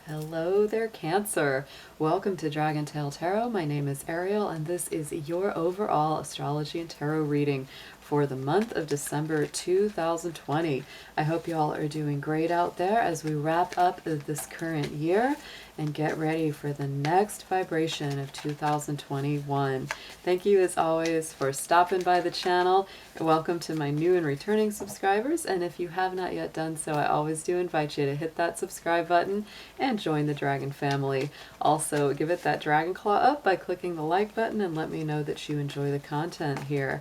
Hello there, Cancer. Welcome to Dragon Tale Tarot. My name is Ariel, and this is your overall astrology and tarot reading for the month of December 2020. I hope you all are doing great out there as we wrap up this current year and get ready for the next vibration of 2021. Thank you as always for stopping by the channel. Welcome to my new and returning subscribers, and if you have not yet done so, I always do invite you to hit that subscribe button and join the Dragon family. Also, give it that dragon claw up by clicking the like button and let me know that you enjoy the content here.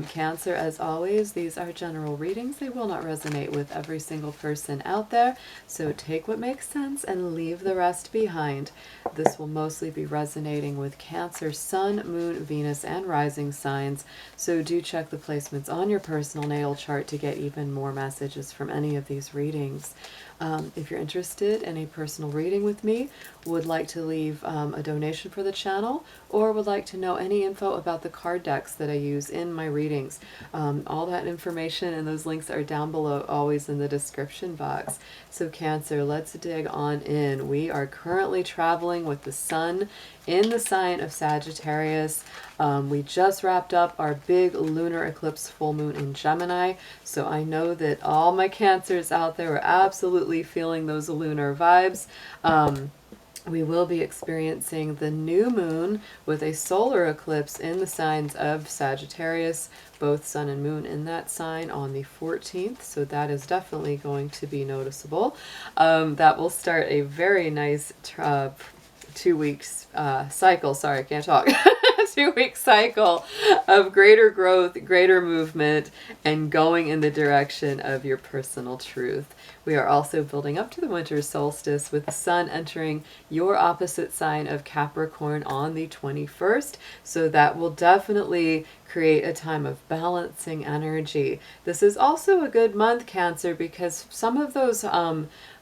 Cancer, as always, these are general readings. They will not resonate with every single person out there, so take what makes sense and leave the rest behind. This will mostly be resonating with Cancer, Sun, Moon, Venus, and rising signs, so do check the placements on your personal natal chart to get even more messages from any of these readings. If you're interested in a personal reading with me, would like to leave a donation for the channel, or would like to know any info about the card decks that I use in my readings, all that information and those links are down below, always in the description box. So Cancer, let's dig on in. We are currently traveling with the Sun in the sign of Sagittarius. We just wrapped up our big lunar eclipse full moon in Gemini, so I know that all my Cancers out there are absolutely feeling those lunar vibes. We will be experiencing the new moon with a solar eclipse in the signs of Sagittarius, both Sun and Moon in that sign on the 14th, so that is definitely going to be noticeable. That will start a very nice 2 weeks cycle. Sorry, I can't talk. 2-week cycle of greater growth, greater movement, and going in the direction of your personal truth. We are also building up to the winter solstice with the Sun entering your opposite sign of Capricorn on the 21st. So that will definitely create a time of balancing energy. This is also a good month, Cancer, because some of those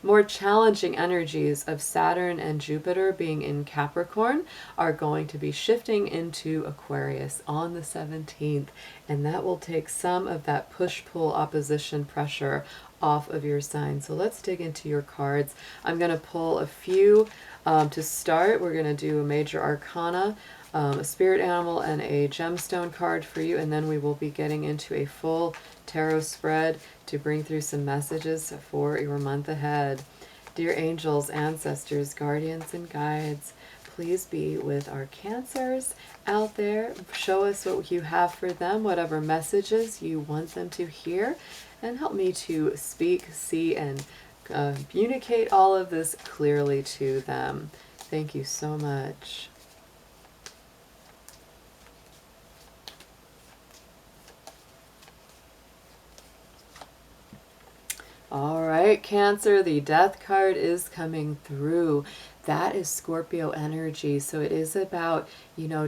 more challenging energies of Saturn and Jupiter being in Capricorn are going to be shifting into Aquarius on the 17th, and that will take some of that push-pull opposition pressure off of your sign. So let's dig into your cards. I'm going to pull a few to start. We're going to do a major arcana, a spirit animal, and a gemstone card for you, and then we will be getting into a full tarot spread to bring through some messages for your month ahead. Dear angels, ancestors, guardians, and guides, please be with our Cancers out there. Show us what you have for them, whatever messages you want them to hear, and help me to speak, see, and communicate all of this clearly to them. Thank you so much. All right, Cancer, the Death card is coming through. That is Scorpio energy. So it is about,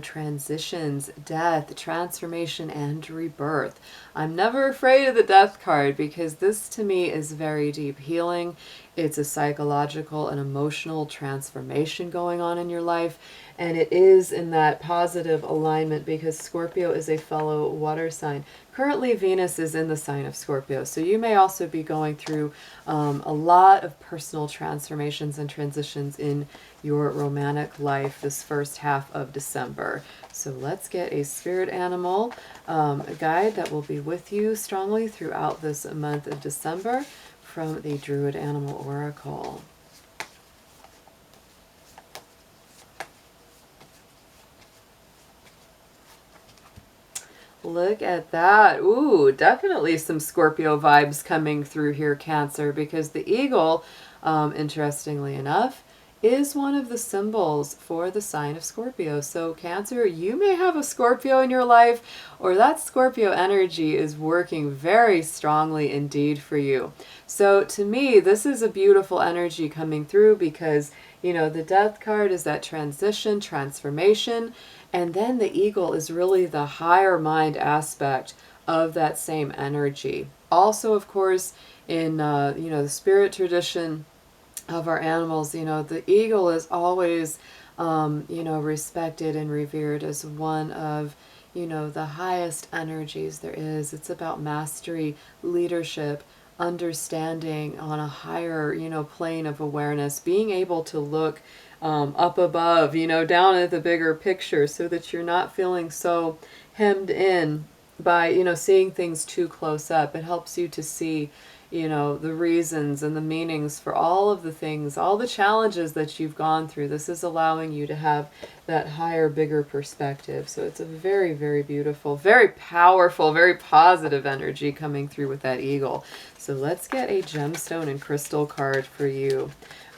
transitions, death, transformation, and rebirth. I'm never afraid of the Death card because this to me is very deep healing. It's a psychological and emotional transformation going on in your life. And it is in that positive alignment because Scorpio is a fellow water sign. Currently, Venus is in the sign of Scorpio. So you may also be going through a lot of personal transformations and transitions in your romantic life this first half of December. So let's get a spirit animal, a guide that will be with you strongly throughout this month of December from the Druid Animal Oracle. Look at that. Ooh, definitely some Scorpio vibes coming through here, Cancer, because the eagle, interestingly enough, is one of the symbols for the sign of Scorpio. So Cancer, you may have a Scorpio in your life, or that Scorpio energy is working very strongly indeed for you. So to me, this is a beautiful energy coming through because, the Death card is that transition, transformation, and then the eagle is really the higher mind aspect of that same energy. Also, of course, in, the spirit tradition of our animals, the eagle is always, respected and revered as one of, the highest energies there is. It's about mastery, leadership, understanding on a higher, plane of awareness, being able to look up above, down at the bigger picture, so that you're not feeling so hemmed in by, seeing things too close up. It helps you to see, the reasons and the meanings for all of the things, all the challenges that you've gone through. This is allowing you to have that higher, bigger perspective. So it's a very, very beautiful, very powerful, very positive energy coming through with that eagle. So let's get a gemstone and crystal card for you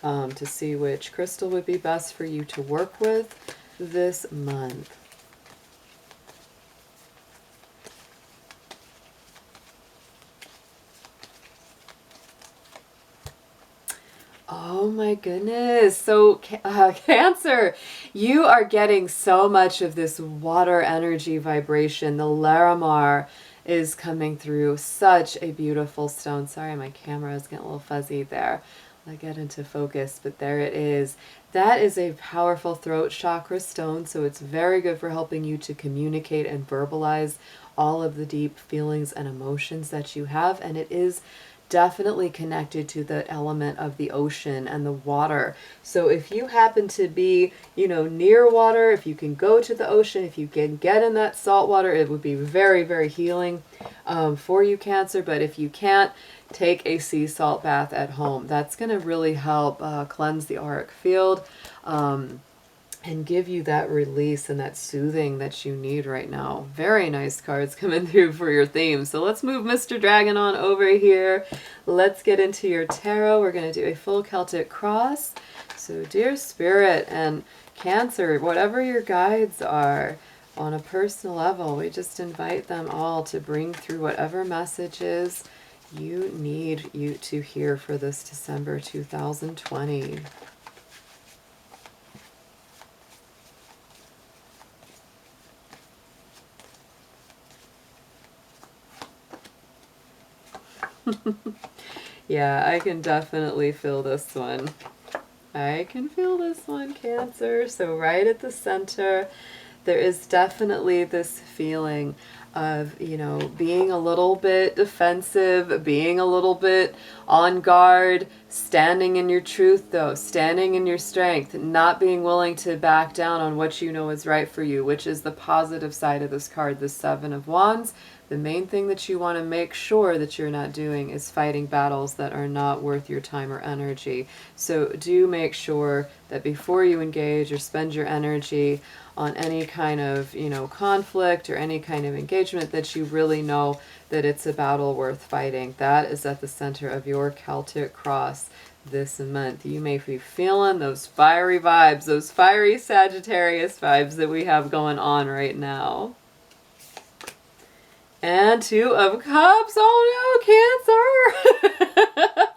to see which crystal would be best for you to work with this month. Oh my goodness. So Cancer, you are getting so much of this water energy vibration. The Larimar is coming through. Such a beautiful stone. Sorry, my camera is getting a little fuzzy there. I'll get into focus, but there it is. That is a powerful throat chakra stone, so it's very good for helping you to communicate and verbalize all of the deep feelings and emotions that you have, and it is definitely connected to the element of the ocean and the water. So if you happen to be, near water, if you can go to the ocean, if you can get in that salt water, it would be very, very healing for you, Cancer. But if you can't, take a sea salt bath at home. That's going to really help cleanse the auric field and give you that release and that soothing that you need right now. Very nice cards coming through for your theme. So let's move Mr. Dragon on over here. Let's get into your tarot. We're going to do a full Celtic cross. So dear Spirit and Cancer, whatever your guides are on a personal level, we just invite them all to bring through whatever messages you need you to hear for this December 2020. Yeah, I can definitely feel this one. I can feel this one, Cancer. So right at the center, there is definitely this feeling of, being a little bit defensive, being a little bit on guard, standing in your truth though, standing in your strength, not being willing to back down on what you know is right for you, which is the positive side of this card, the Seven of Wands. The main thing that you want to make sure that you're not doing is fighting battles that are not worth your time or energy. So do make sure that before you engage or spend your energy on any kind of, conflict or any kind of engagement, that you really know that it's a battle worth fighting. That is at the center of your Celtic cross this month. You may be feeling those fiery vibes, those fiery Sagittarius vibes that we have going on right now. And Two of Cups. Oh no, Cancer!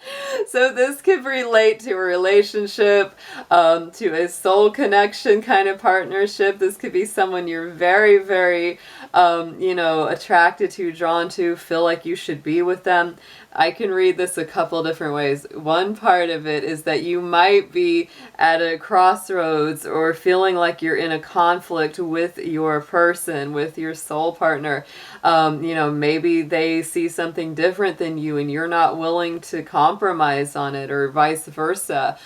So this could relate to a relationship, to a soul connection kind of partnership. This could be someone you're very, very, attracted to, drawn to, feel like you should be with them. I can read this a couple different ways. One part of it is that you might be at a crossroads or feeling like you're in a conflict with your person, with your soul partner. Maybe they see something different than you and you're not willing to compromise on it, or vice versa.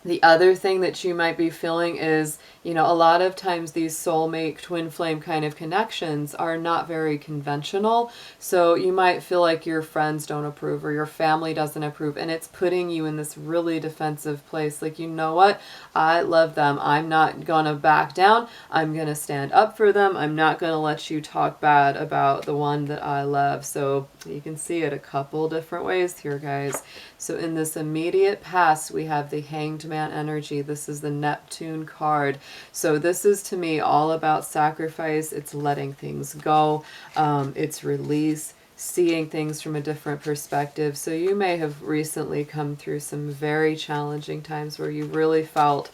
The other thing that you might be feeling is, a lot of times these soulmate twin flame kind of connections are not very conventional. So you might feel like your friends don't approve or your family doesn't approve, and it's putting you in this really defensive place. Like, you know what? I love them. I'm not going to back down. I'm going to stand up for them. I'm not going to let you talk bad about the one that I love. So you can see it a couple different ways here, guys. So in this immediate past, we have the Hanged Man energy. This is the Neptune card. So this is, to me, all about sacrifice. It's letting things go. It's release, seeing things from a different perspective. So you may have recently come through some very challenging times where you really felt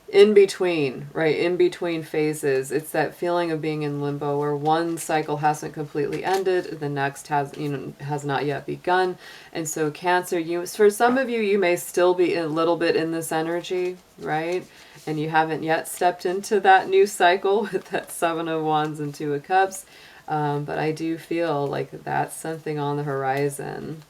in between, right? In between phases. It's that feeling of being in limbo where one cycle hasn't completely ended, the next has not yet begun. And so Cancer, for some of you, you may still be a little bit in this energy, right? And you haven't yet stepped into that new cycle with that Seven of Wands and Two of Cups. But I do feel like that's something on the horizon.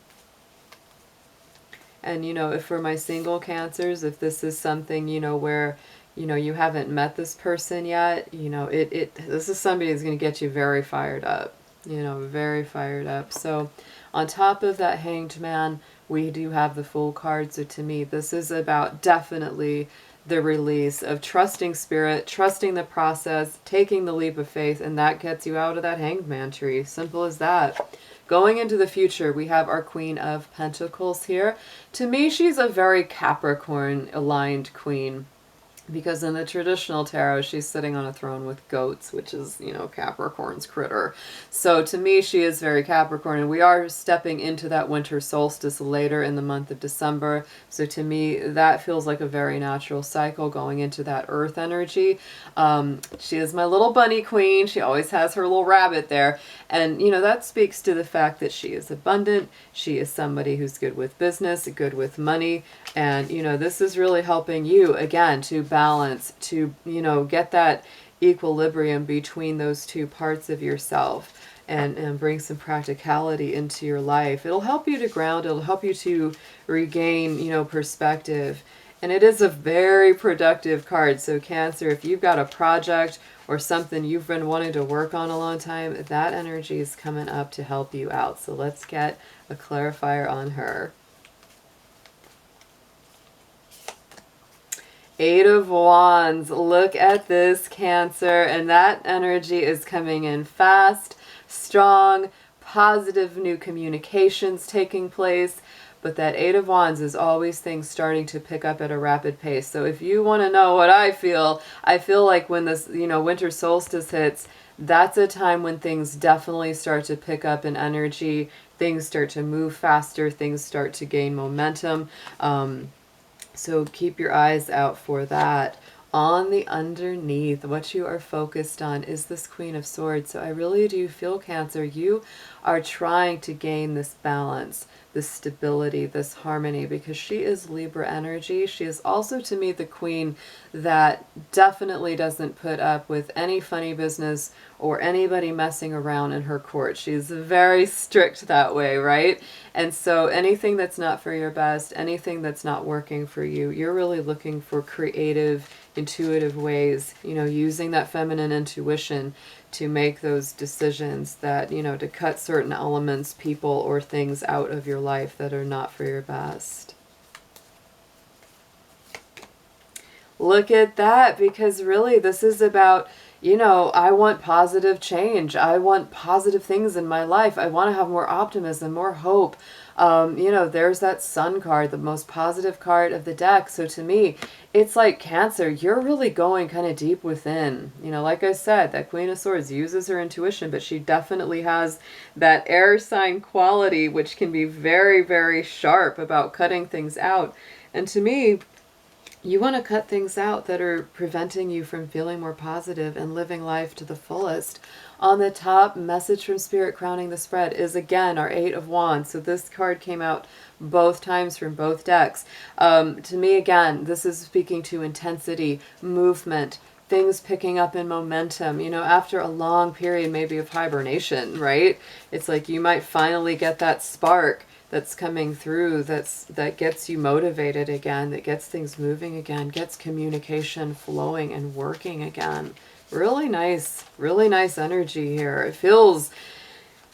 And, if for my single Cancers, if this is something, where, you haven't met this person yet, this is somebody who's going to get you very fired up, very fired up. So on top of that Hanged Man, we do have the Fool card. So to me, this is about definitely the release of trusting spirit, trusting the process, taking the leap of faith, and that gets you out of that Hanged Man tree. Simple as that. Going into the future, we have our Queen of Pentacles here. To me, she's a very Capricorn-aligned queen, because in the traditional tarot, she's sitting on a throne with goats, which is, Capricorn's critter. So to me, she is very Capricorn, and we are stepping into that winter solstice later in the month of December. So to me, that feels like a very natural cycle going into that earth energy. She is my little bunny queen. She always has her little rabbit there. And, that speaks to the fact that she is abundant. She is somebody who's good with business, good with money. And, this is really helping you, again, to balance, to, get that equilibrium between those two parts of yourself, and bring some practicality into your life. It'll help you to ground. It'll help you to regain, perspective. And it is a very productive card. So Cancer, if you've got a project or something you've been wanting to work on a long time, that energy is coming up to help you out. So let's get a clarifier on her. Eight of Wands. Look at this, Cancer. And that energy is coming in fast, strong, positive new communications taking place. But that Eight of Wands is always things starting to pick up at a rapid pace. So if you want to know what I feel like when this, winter solstice hits, that's a time when things definitely start to pick up in energy. Things start to move faster. Things start to gain momentum. So keep your eyes out for that. On the underneath, what you are focused on is this Queen of Swords. So I really do feel, Cancer, you are trying to gain this balance, this stability, this harmony, because she is Libra energy. She is also, to me, the queen that definitely doesn't put up with any funny business or anybody messing around in her court. She's very strict that way, right? And so anything that's not for your best, anything that's not working for you, you're really looking for creative, intuitive ways, using that feminine intuition to make those decisions that, to cut certain elements, people, or things out of your life that are not for your best. Look at that, because really this is about, I want positive change. I want positive things in my life. I want to have more optimism, more hope. There's that Sun card, the most positive card of the deck. So to me, it's like, Cancer, you're really going kind of deep within. Like I said, that Queen of Swords uses her intuition, but she definitely has that air sign quality, which can be very, very sharp about cutting things out. And to me, you want to cut things out that are preventing you from feeling more positive and living life to the fullest. On the top, message from Spirit crowning the spread is, again, our Eight of Wands. So this card came out both times from both decks. To me, again, this is speaking to intensity, movement, things picking up in momentum, after a long period maybe of hibernation, right? It's like you might finally get that spark that's coming through, that gets you motivated again, that gets things moving again, gets communication flowing and working again. Really nice energy here. It feels,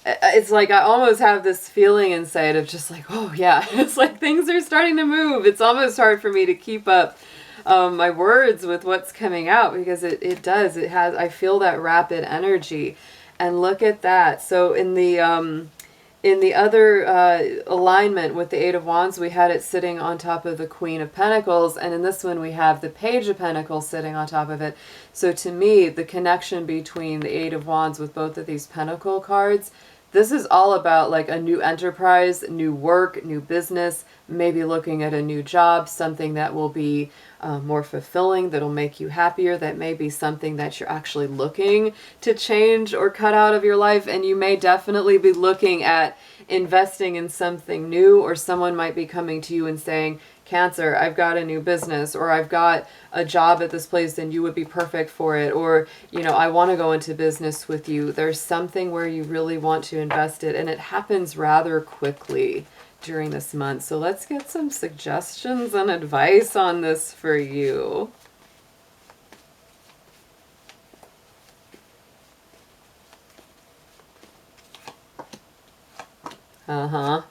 it's like I almost have this feeling inside of just like, oh yeah, it's like things are starting to move. It's almost hard for me to keep up my words with what's coming out, because it does. It has, I feel that rapid energy. And look at that. So in the other alignment with the Eight of Wands, we had it sitting on top of the Queen of Pentacles, and in this one we have the Page of Pentacles sitting on top of it. So to me, the connection between the Eight of Wands with both of these Pentacle cards, this is all about like a new enterprise, new work, new business, maybe looking at a new job, something that will be more fulfilling, that'll make you happier, that may be something that you're actually looking to change or cut out of your life. And you may definitely be looking at investing in something new, or someone might be coming to you and saying, Cancer, I've got a new business, or I've got a job at this place and you would be perfect for it, or, you know, I want to go into business with you. There's something where you really want to invest it, and it happens rather quickly during this month. So let's get some suggestions and advice on this for you. Uh-huh.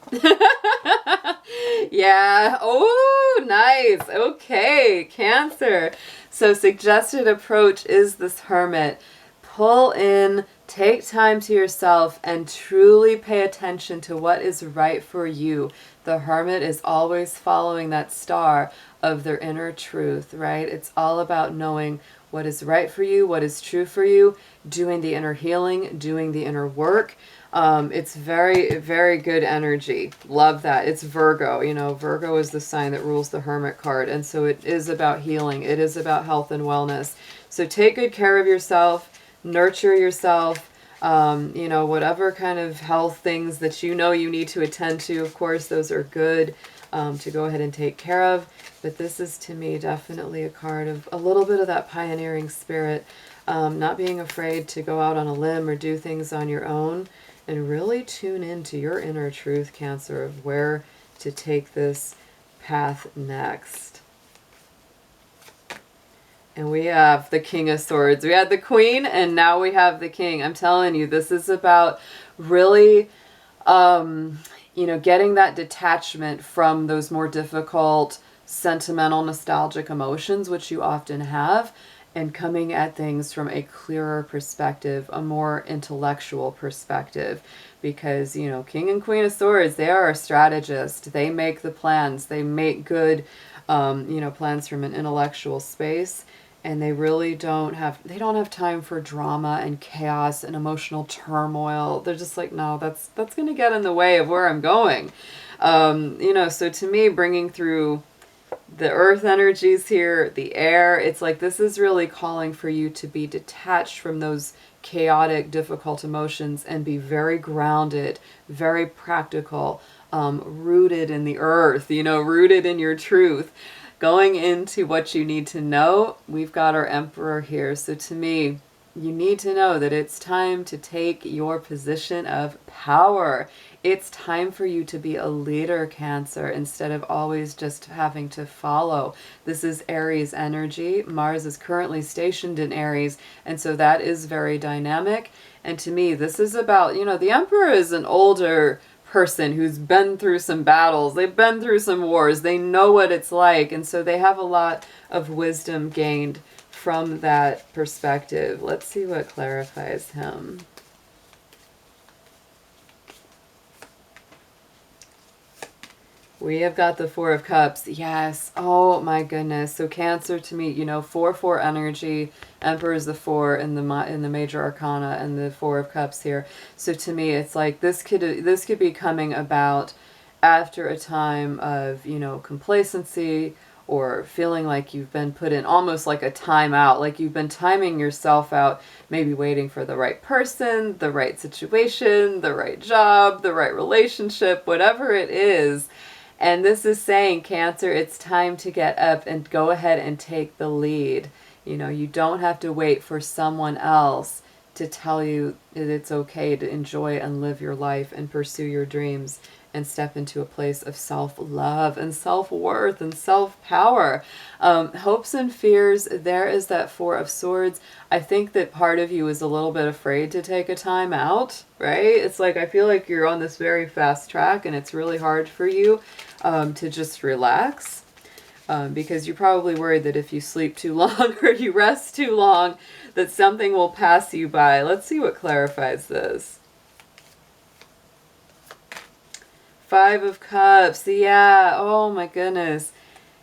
Yeah. Oh, nice. Okay, Cancer. So suggested approach is this Hermit. Pull in, take time to yourself, and truly pay attention to what is right for you. The Hermit is always following that star of their inner truth, right? It's all about knowing what is right for you, what is true for you, doing the inner healing, doing the inner work. It's very, very good energy. Love that. It's Virgo. You know, Virgo is the sign that rules the Hermit card. And so it is about healing. It is about health and wellness. So take good care of yourself, nurture yourself, you know, whatever kind of health things that you know you need to attend to. Of course, those are good to go ahead and take care of. But this is, to me, definitely a card of a little bit of that pioneering spirit, not being afraid to go out on a limb or do things on your own. And really tune into your inner truth, Cancer, of where to take this path next. And we have the King of Swords. We had the Queen, and now we have the King. I'm telling you, this is about really, you know, getting that detachment from those more difficult, sentimental, nostalgic emotions, which you often have, and coming at things from a clearer perspective, a more intellectual perspective. Because, you know, King and Queen of Swords, they are a strategist. They make the plans. They make good, you know, plans from an intellectual space. And they really don't have time for drama and chaos and emotional turmoil. They're just like, no, that's going to get in the way of where I'm going. You know, so to me, bringing through the earth energies here, the air, it's like this is really calling for you to be detached from those chaotic, difficult emotions and be very grounded, very practical, rooted in the earth, you know, rooted in your truth. Going into what you need to know, we've got our Emperor here. So to me, you need to know that it's time to take your position of power. It's time for you to be a leader, Cancer, instead of always just having to follow. This is Aries energy. Mars is currently stationed in Aries, and so that is very dynamic. And to me, this is about, you know, the Emperor is an older person who's been through some battles. They've been through some wars. They know what it's like, and so they have a lot of wisdom gained from that perspective. Let's see what clarifies him. We have got the Four of Cups. Yes. Oh my goodness. So Cancer, to me, you know, 4-4 energy. Emperor is the 4 in the major arcana, and the Four of Cups here. So to me, it's like this could be coming about after a time of, you know, complacency, or feeling like you've been put in almost like a timeout, like you've been timing yourself out, maybe waiting for the right person, the right situation, the right job, the right relationship, whatever it is. And this is saying, Cancer, it's time to get up and go ahead and take the lead. You know, you don't have to wait for someone else to tell you that it's okay to enjoy and live your life and pursue your dreams and step into a place of self-love and self-worth and self-power. Hopes and fears, there is that Four of Swords. I think that part of you is a little bit afraid to take a time out, right? It's like, I feel like you're on this very fast track and it's really hard for you to just relax. Because you're probably worried that if you sleep too long or you rest too long, that something will pass you by. Let's see what clarifies this. Five of Cups. Yeah. Oh my goodness.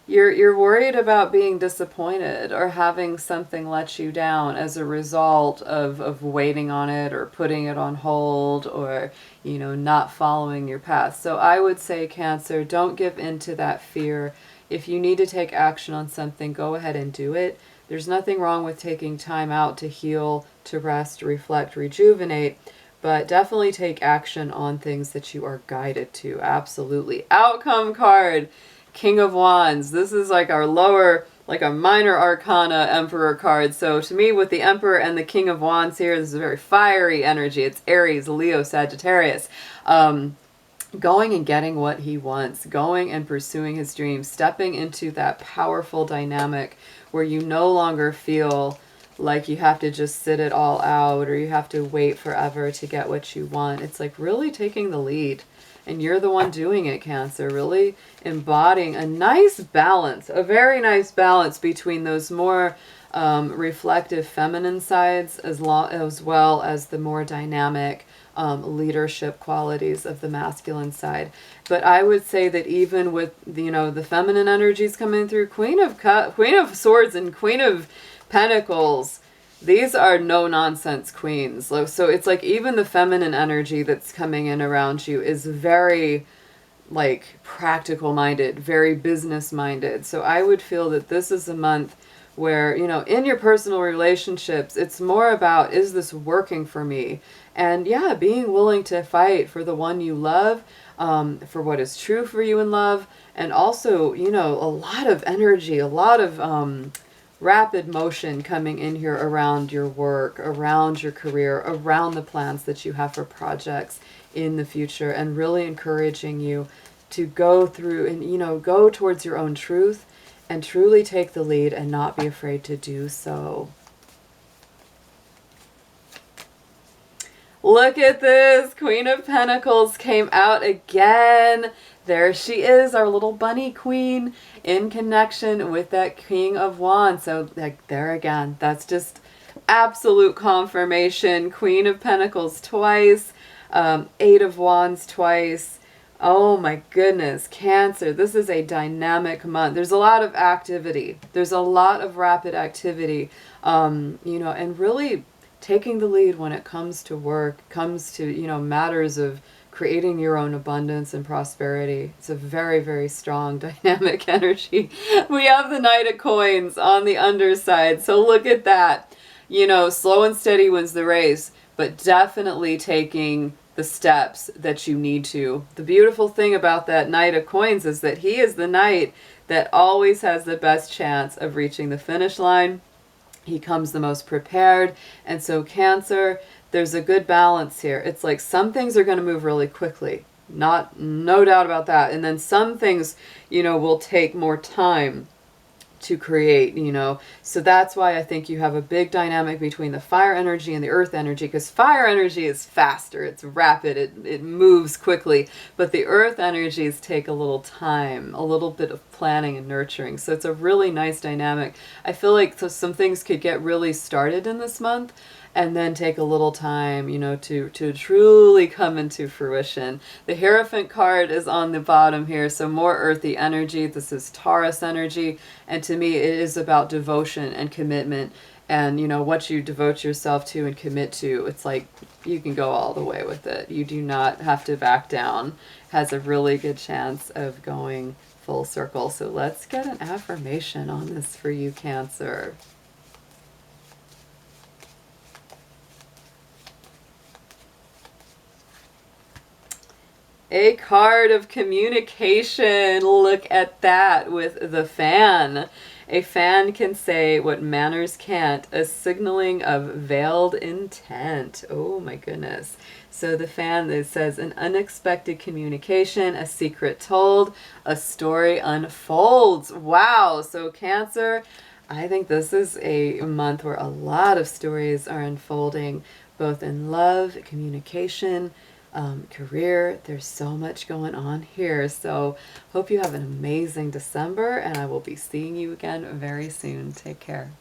You're worried about being disappointed or having something let you down as a result of waiting on it or putting it on hold, or, you know, not following your path. So I would say, Cancer, don't give in to that fear. If you need to take action on something, go ahead and do it. There's nothing wrong with taking time out to heal, to rest, reflect, rejuvenate. But definitely take action on things that you are guided to. Absolutely. Outcome card. King of Wands. This is like our lower, like a minor arcana Emperor card. So to me, with the Emperor and the King of Wands here, this is a very fiery energy. It's Aries, Leo, Sagittarius. Going and getting what he wants, going and pursuing his dreams, stepping into that powerful dynamic where you no longer feel like you have to just sit it all out or you have to wait forever to get what you want. It's like really taking the lead. And you're the one doing it, Cancer. Really embodying a nice balance, a very nice balance between those more reflective feminine sides as well as the more dynamic leadership qualities of the masculine side. But I would say that even with the feminine energies coming through, Queen of Swords and Queen of Pentacles, these are no-nonsense queens. So it's like even the feminine energy that's coming in around you is very like practical-minded, very business-minded. So I would feel that this is a month where, in your personal relationships, it's more about, is this working for me? And yeah, being willing to fight for the one you love, for what is true for you in love, and also, a lot of energy, a lot of rapid motion coming in here around your work, around your career, around the plans that you have for projects in the future, and really encouraging you to go through and, go towards your own truth and truly take the lead and not be afraid to do so. Look at this. Queen of Pentacles came out again. There she is, our little bunny queen in connection with that King of Wands. So like there again, that's just absolute confirmation. Queen of Pentacles twice, Eight of Wands twice. Oh my goodness, Cancer, this is a dynamic month. There's a lot of activity. There's a lot of rapid activity, and really taking the lead when it comes to work, comes to, matters of creating your own abundance and prosperity. It's a very, very strong dynamic energy. We have the Knight of Coins on the underside. So look at that. Slow and steady wins the race, but definitely taking the steps that you need to. The beautiful thing about that Knight of Coins is that he is the knight that always has the best chance of reaching the finish line. He comes the most prepared. And so Cancer, there's a good balance here. It's like some things are going to move really quickly. No doubt about that. And then some things, will take more time to create, So that's why I think you have a big dynamic between the fire energy and the earth energy, because fire energy is faster, it's rapid, it moves quickly, but the earth energies take a little time, a little bit of planning and nurturing. So it's a really nice dynamic. I feel like some things could get really started in this month and then take a little time, to truly come into fruition. The Hierophant card is on the bottom here, so more earthy energy. This is Taurus energy, and to me it is about devotion and commitment, and what you devote yourself to and commit to. It's like you can go all the way with it. You do not have to back down. Has a really good chance of going full circle. So let's get an affirmation on this for you, Cancer. A card of communication. Look at that with the fan. A fan can say what manners can't, a signaling of veiled intent. Oh my goodness. So the fan, it says an unexpected communication, a secret told, a story unfolds. Wow. So Cancer, I think this is a month where a lot of stories are unfolding, both in love, communication, career. There's so much going on here. So hope you have an amazing December, and I will be seeing you again very soon. Take care.